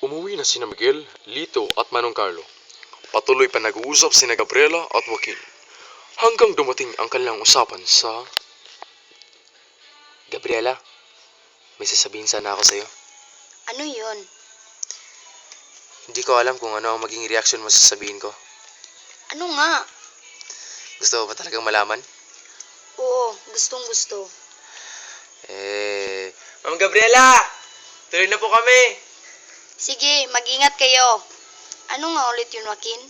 Umuwi na sina Miguel, Lito at Manong Carlo. Patuloy pa nag-uusap sina Gabriela at Joaquin. Hanggang dumating ang kanilang usapan sa... Gabriela, may sasabihin sana ako sa'yo. Ano yun? Hindi ko alam kung ano ang maging reaction mo sa sasabihin ko. Ano nga? Gusto mo ba talagang malaman? Oo, gustong gusto. Ma'am Gabriela! Tuloy na po kami! Sige, mag-ingat kayo. Ano nga ulit yun, Joaquin?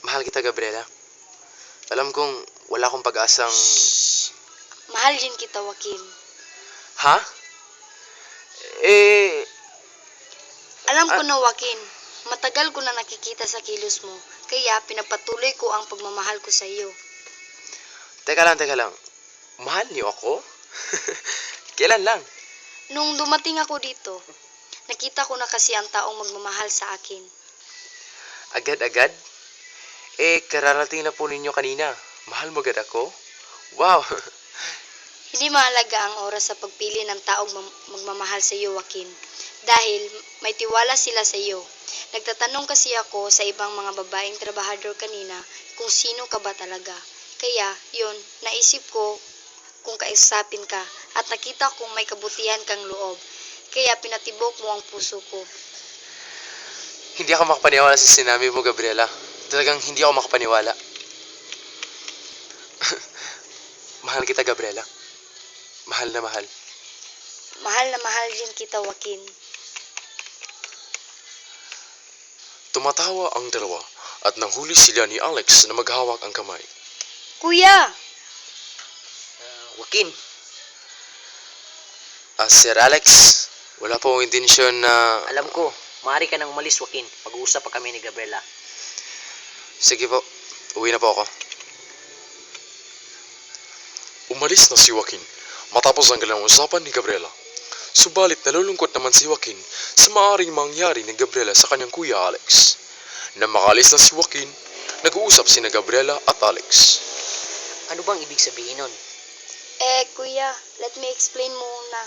Mahal kita, Gabriela. Alam kong wala akong pag-asang... Mahal din kita, Joaquin. Ha? Alam ko na, Joaquin. Matagal ko na nakikita sa kilos mo. Kaya pinapatuloy ko ang pagmamahal ko sa iyo. Teka lang. Mahal niyo ako? Kailan lang? Nung dumating ako dito, nakita ko na kasi ang taong magmamahal sa akin. Agad-agad? Kararating na po ninyo kanina. Mahal mo agad ako? Wow! Hindi mahalaga ang oras sa pagpili ng taong magmamahal sa iyo, Joaquin. Dahil may tiwala sila sa iyo. Nagtatanong kasi ako sa ibang mga babaeng trabahador kanina kung sino ka ba talaga. Kaya, yun, naisip ko kung kausapin ka at nakita kong may kabutihan kang loob. Kaya pinatibok mo ang puso ko. Hindi ako makapaniwala sa sinabi mo, Gabriela. Talagang hindi ako makapaniwala. Mahal kita, Gabriela. Mahal na mahal. Mahal na mahal din kita, Joaquin. Tumatawa ang dalawa at nahuli sila ni Alex na maghawak ang kamay. Kuya! Joaquin. Sir Alex, wala po akong intensyon na... Alam ko, maaari ka nang umalis, Joaquin. Mag-uusap pa kami ni Gabriela. Sige po, uwi na po ako. Umalis na si Joaquin matapos ang kanilang usapan ni Gabriela. Subalit nalulungkot naman si Joaquin sa maaaring mangyari ni Gabriela sa kanyang kuya Alex. Na makalis na si Joaquin, nag-uusap sina Gabriela at Alex. Ano bang ibig sabihin nun? Kuya, let me explain muna.